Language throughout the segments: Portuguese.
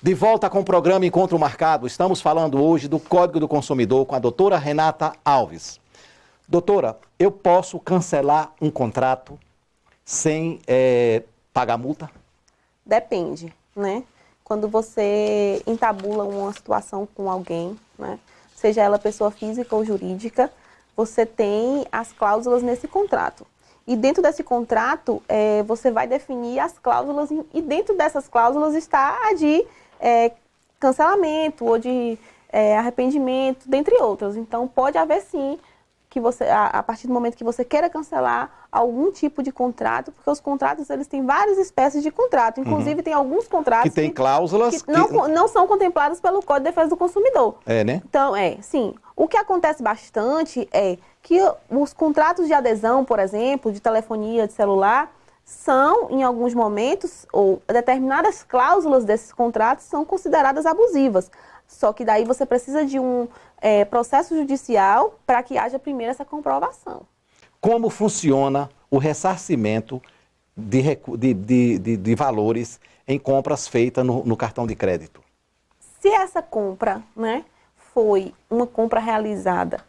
De volta com o programa Encontro Marcado, estamos falando hoje do Código do Consumidor com a doutora Renata Alves. Doutora, eu posso cancelar um contrato sem pagar multa? Depende, né? Quando você entabula uma situação com alguém, né? Seja ela pessoa física ou jurídica, você tem as cláusulas nesse contrato. E dentro desse contrato, você vai definir as cláusulas, e dentro dessas cláusulas está a de cancelamento ou de arrependimento, dentre outras. Então, pode haver sim, que você, a partir do momento que você queira cancelar algum tipo de contrato, porque os contratos, eles têm várias espécies de contrato. Inclusive, tem alguns contratos que tem cláusulas que não são contemplados pelo Código de Defesa do Consumidor. Né? Então, sim. O que acontece bastante é que os contratos de adesão, por exemplo, de telefonia, de celular, são, em alguns momentos, ou determinadas cláusulas desses contratos são consideradas abusivas. Só que daí você precisa de um processo judicial para que haja primeiro essa comprovação. Como funciona o ressarcimento de valores em compras feitas no cartão de crédito? Se essa compra, né, foi uma compra realizada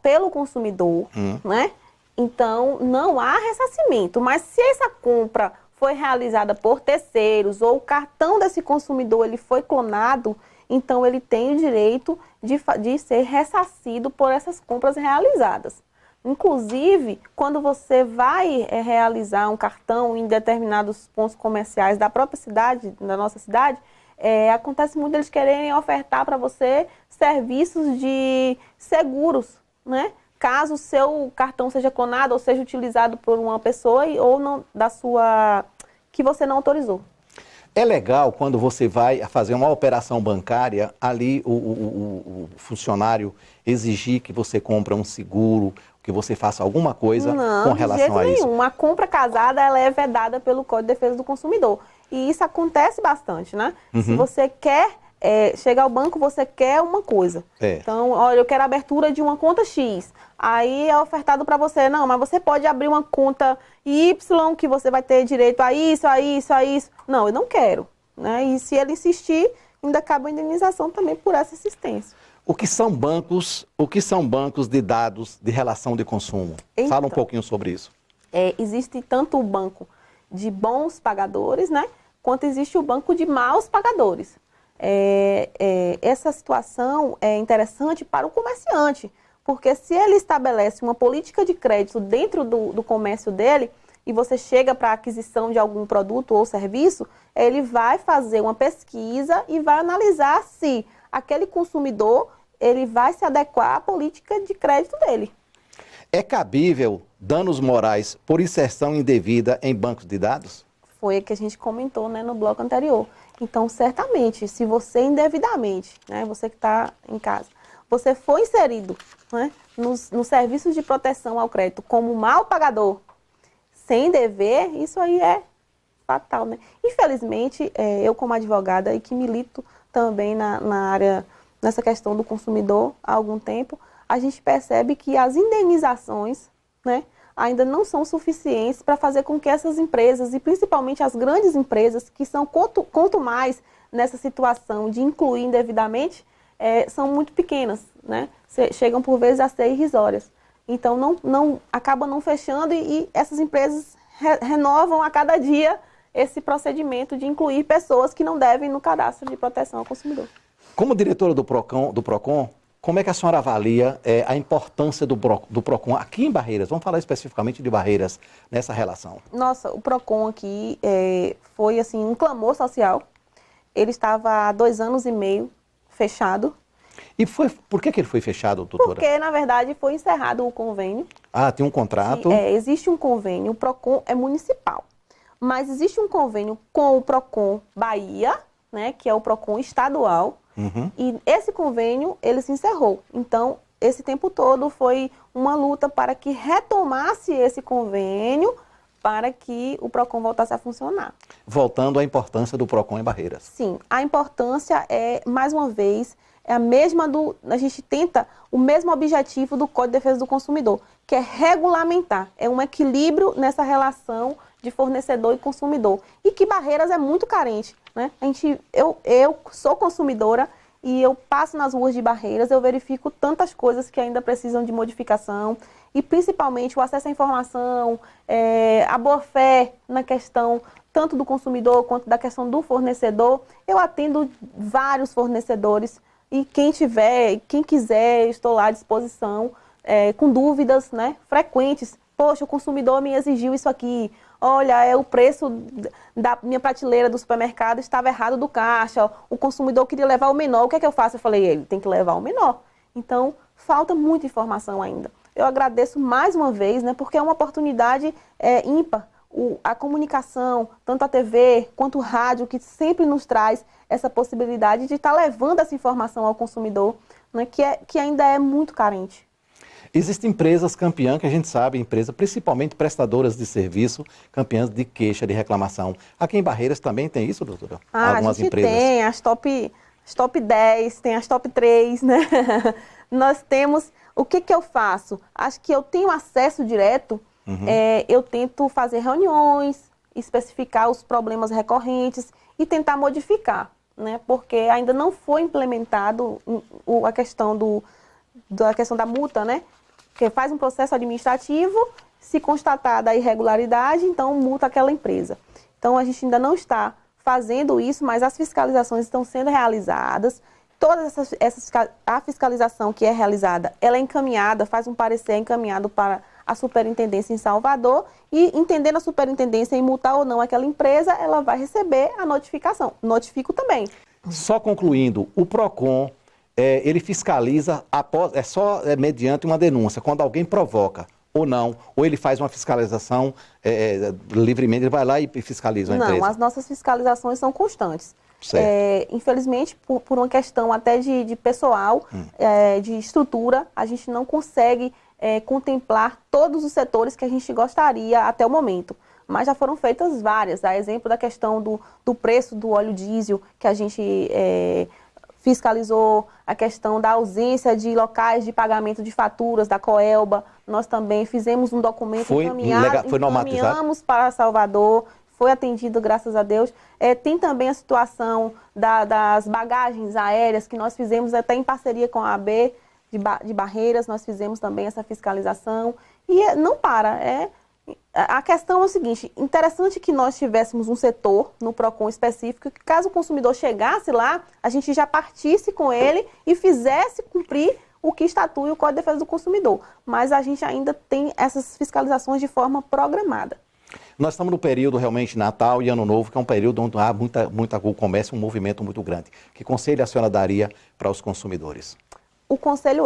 pelo consumidor, né, então não há ressarcimento. Mas se essa compra foi realizada por terceiros ou o cartão desse consumidor ele foi clonado, então ele tem o direito de ser ressarcido por essas compras realizadas. Inclusive, quando você vai realizar um cartão em determinados pontos comerciais da própria cidade, da nossa cidade, acontece muito eles quererem ofertar para você serviços de seguros, né? Caso o seu cartão seja clonado ou seja utilizado por uma pessoa ou não, que você não autorizou. É legal quando você vai fazer uma operação bancária, ali o funcionário exigir que você compre um seguro, que você faça alguma coisa com relação a isso? Não, uma compra casada ela é vedada pelo Código de Defesa do Consumidor. E isso acontece bastante, né? Se você quer chega ao banco, você quer uma coisa. Então, olha, eu quero a abertura de uma conta X. Aí é ofertado para você, não, mas você pode abrir uma conta Y, que você vai ter direito a isso, a isso, a isso. Não, eu não quero. Né? E se ele insistir, ainda acaba a indenização também por essa insistência. O que são bancos de dados de relação de consumo? Então, fala um pouquinho sobre isso. Existe tanto o banco de bons pagadores, né, quanto existe o banco de maus pagadores. Essa situação é interessante para o comerciante, porque se ele estabelece uma política de crédito dentro do comércio dele, e você chega para a aquisição de algum produto ou serviço, ele vai fazer uma pesquisa e vai analisar se aquele consumidor ele vai se adequar à política de crédito dele. É cabível danos morais por inserção indevida em bancos de dados? Foi o que a gente comentou, né, no bloco anterior. Então, certamente, se você indevidamente, né, você que está em casa, você foi inserido, né, nos serviços de proteção ao crédito como mal pagador, sem dever, isso aí é fatal, né? Infelizmente, eu como advogada e que milito também na área, nessa questão do consumidor há algum tempo, a gente percebe que as indenizações, né, ainda não são suficientes para fazer com que essas empresas, e principalmente as grandes empresas, que são quanto mais nessa situação de incluir indevidamente, são muito pequenas, né? Chegam por vezes a ser irrisórias. Então, acaba não fechando e essas empresas renovam a cada dia esse procedimento de incluir pessoas que não devem no cadastro de proteção ao consumidor. Como diretora do PROCON, como é que a senhora avalia a importância do PROCON aqui em Barreiras? Vamos falar especificamente de Barreiras nessa relação. Nossa, o PROCON aqui foi assim, um clamor social. Ele estava há 2 anos e meio fechado. E por que ele foi fechado, doutora? Porque, na verdade, foi encerrado o convênio. Ah, tem um contrato? Existe um convênio, o PROCON é municipal. Mas existe um convênio com o PROCON Bahia, né, que é o PROCON estadual. E esse convênio, ele se encerrou. Então, esse tempo todo foi uma luta para que retomasse esse convênio para que o PROCON voltasse a funcionar. Voltando à importância do PROCON em Barreiras. Sim, a importância mais uma vez, a mesma a gente tenta o mesmo objetivo do Código de Defesa do Consumidor, que é regulamentar. É um equilíbrio nessa relação de fornecedor e consumidor. E que Barreiras é muito carente, né? Eu sou consumidora e eu passo nas ruas de Barreiras, eu verifico tantas coisas que ainda precisam de modificação e principalmente o acesso à informação, a boa-fé na questão tanto do consumidor quanto da questão do fornecedor. Eu atendo vários fornecedores e quem quiser, estou lá à disposição, com dúvidas, né, frequentes. Poxa, o consumidor me exigiu isso aqui. Olha, o preço da minha prateleira do supermercado estava errado do caixa. O consumidor queria levar o menor. O que é que eu faço? Eu falei, ele tem que levar o menor. Então, falta muita informação ainda. Eu agradeço mais uma vez, né, porque é uma oportunidade ímpar. A comunicação, tanto a TV quanto o rádio, que sempre nos traz essa possibilidade de estar levando essa informação ao consumidor, né, que ainda é muito carente. Existem empresas campeãs, que a gente sabe, empresas principalmente prestadoras de serviço, campeãs de queixa, de reclamação. Aqui em Barreiras também tem isso, doutora? Algumas a gente empresas. Tem as top 10, tem as top 3, né? Nós temos... O que eu faço? Acho que eu tenho acesso direto. Eu tento fazer reuniões, especificar os problemas recorrentes e tentar modificar, né? Porque ainda não foi implementado a questão da multa, né? Que faz um processo administrativo, se constatada a irregularidade, então multa aquela empresa. Então a gente ainda não está fazendo isso, mas as fiscalizações estão sendo realizadas. A fiscalização que é realizada, ela é encaminhada, faz um parecer encaminhado para a superintendência em Salvador e, entendendo a superintendência em multar ou não aquela empresa, ela vai receber a notificação. Notifico também. Só concluindo, o PROCON, ele fiscaliza mediante uma denúncia, quando alguém provoca ou não, ou ele faz uma fiscalização livremente, ele vai lá e fiscaliza a empresa? Não, as nossas fiscalizações são constantes. Infelizmente, por uma questão até de pessoal, de estrutura, a gente não consegue contemplar todos os setores que a gente gostaria até o momento. Mas já foram feitas várias. A exemplo da questão do preço do óleo diesel, que a gente fiscalizou, a questão da ausência de locais de pagamento de faturas da Coelba. Nós também fizemos um documento, encaminhamos para Salvador, foi atendido, graças a Deus. Tem também a situação das bagagens aéreas, que nós fizemos até em parceria com a AB de Barreiras, nós fizemos também essa fiscalização. E não para. A questão é o seguinte, interessante que nós tivéssemos um setor no PROCON específico, que caso o consumidor chegasse lá, a gente já partisse com ele e fizesse cumprir o que estatui o Código de Defesa do Consumidor. Mas a gente ainda tem essas fiscalizações de forma programada. Nós estamos no período realmente Natal e Ano Novo, que é um período onde há o comércio, um movimento muito grande. Que conselho a senhora daria para os consumidores? O conselho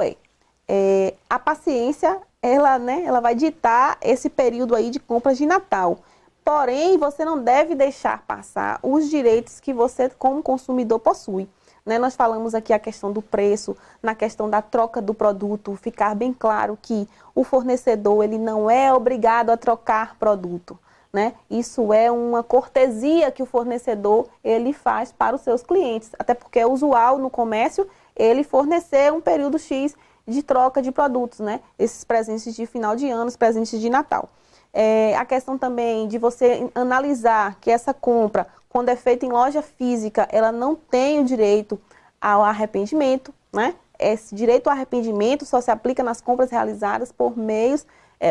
a paciência, ela vai ditar esse período aí de compras de Natal. Porém, você não deve deixar passar os direitos que você, como consumidor, possui. Nós falamos aqui a questão do preço, na questão da troca do produto, ficar bem claro que o fornecedor ele não é obrigado a trocar produto. Isso é uma cortesia que o fornecedor ele faz para os seus clientes, até porque é usual no comércio ele fornecer um período X de troca de produtos, esses presentes de final de ano, os presentes de Natal. A questão também de você analisar que essa compra, quando é feita em loja física, ela não tem o direito ao arrependimento, Esse direito ao arrependimento só se aplica nas compras realizadas por meios,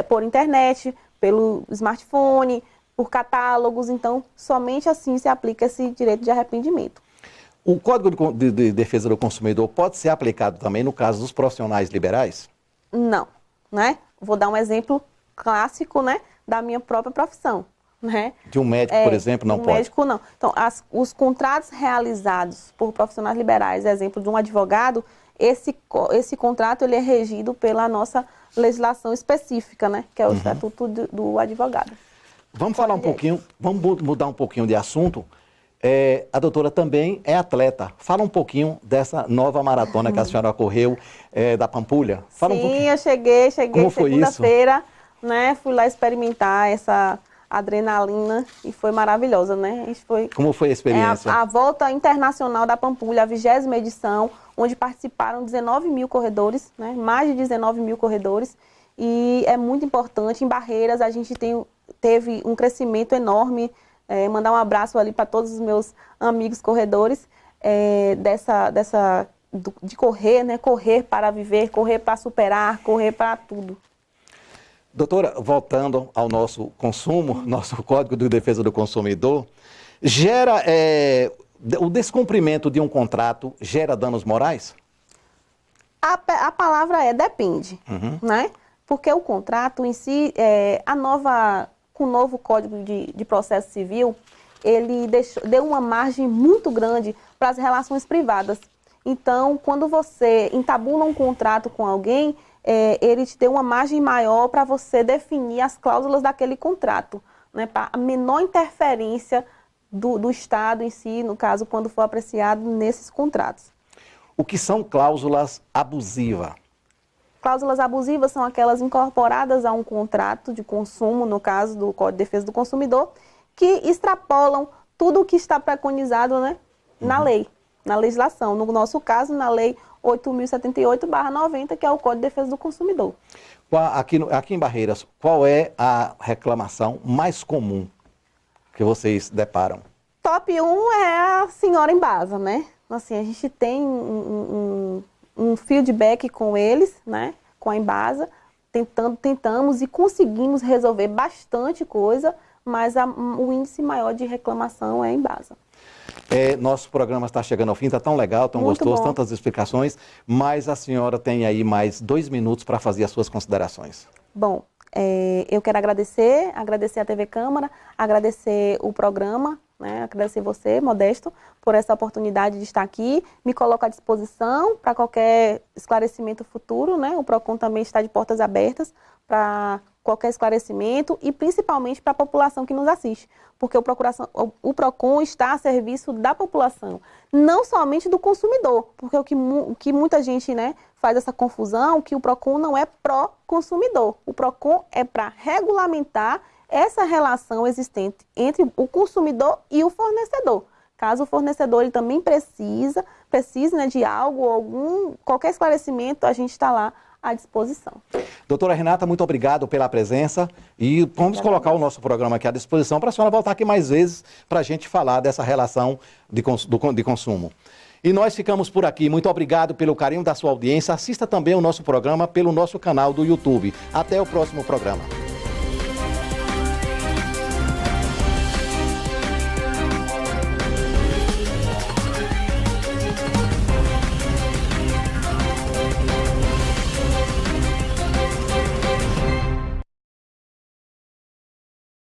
por internet, pelo smartphone, por catálogos, então somente assim se aplica esse direito de arrependimento. O Código de Defesa do Consumidor pode ser aplicado também no caso dos profissionais liberais? Não, Vou dar um exemplo clássico, da minha própria profissão, De um médico, por exemplo, não pode? Médico, não. Então, os contratos realizados por profissionais liberais, exemplo de um advogado, esse contrato ele é regido pela nossa legislação específica, que é o Estatuto do Advogado. Vamos falar um pouquinho, vamos mudar um pouquinho de assunto. A doutora também é atleta. Fala um pouquinho dessa nova maratona que a senhora correu da Pampulha. Fala um pouquinho. Eu cheguei segunda-feira, fui lá experimentar essa adrenalina e foi maravilhosa, Como foi a experiência? A volta internacional da Pampulha, a 20ª edição, onde participaram 19 mil corredores, mais de 19 mil corredores. E é muito importante. Em Barreiras, a gente tem teve um crescimento enorme. Mandar um abraço ali para todos os meus amigos corredores, de correr, né? Correr para viver, correr para superar, correr para tudo. Doutora, voltando ao nosso consumo, nosso Código de Defesa do Consumidor, o descumprimento de um contrato gera danos morais? A palavra depende, né? Porque o contrato em si, com o novo Código de Processo Civil, ele deu uma margem muito grande para as relações privadas. Então, quando você entabula um contrato com alguém, ele te deu uma margem maior para você definir as cláusulas daquele contrato, né? Para a menor interferência do Estado em si, no caso, quando for apreciado nesses contratos. O que são cláusulas abusivas? Cláusulas abusivas são aquelas incorporadas a um contrato de consumo, no caso do Código de Defesa do Consumidor, que extrapolam tudo o que está preconizado, né, na lei, na legislação. No nosso caso, na Lei 8.078/90, que é o Código de Defesa do Consumidor. Aqui em Barreiras, qual é a reclamação mais comum que vocês deparam? Top 1 é a senhora Embasa, né? Assim, a gente tem um feedback com eles, né? Com a Embasa, tentamos e conseguimos resolver bastante coisa, mas o índice maior de reclamação é a Embasa. Nosso programa está chegando ao fim, está tão legal, tão Muito gostoso, bom. tantas explicações, mas a senhora tem aí mais 2 minutos para fazer as suas considerações. Bom, eu quero agradecer a TV Câmara, agradecer o programa, né, agradecer você, Modesto, por essa oportunidade de estar aqui. Me coloco à disposição para qualquer esclarecimento futuro, né? O PROCON também está de portas abertas para qualquer esclarecimento e principalmente para a população que nos assiste, porque o PROCON está a serviço da população, não somente do consumidor, porque o que muita gente, né, faz essa confusão, que o PROCON não é pró-consumidor, o PROCON é para regulamentar essa relação existente entre o consumidor e o fornecedor. Caso o fornecedor ele também precise, né, de algo, qualquer esclarecimento, a gente está lá à disposição. Doutora Renata, muito obrigado pela presença e vamos colocar o nosso programa aqui à disposição para a senhora voltar aqui mais vezes para a gente falar dessa relação de consumo. E nós ficamos por aqui. Muito obrigado pelo carinho da sua audiência. Assista também o nosso programa pelo nosso canal do YouTube. Até o próximo programa.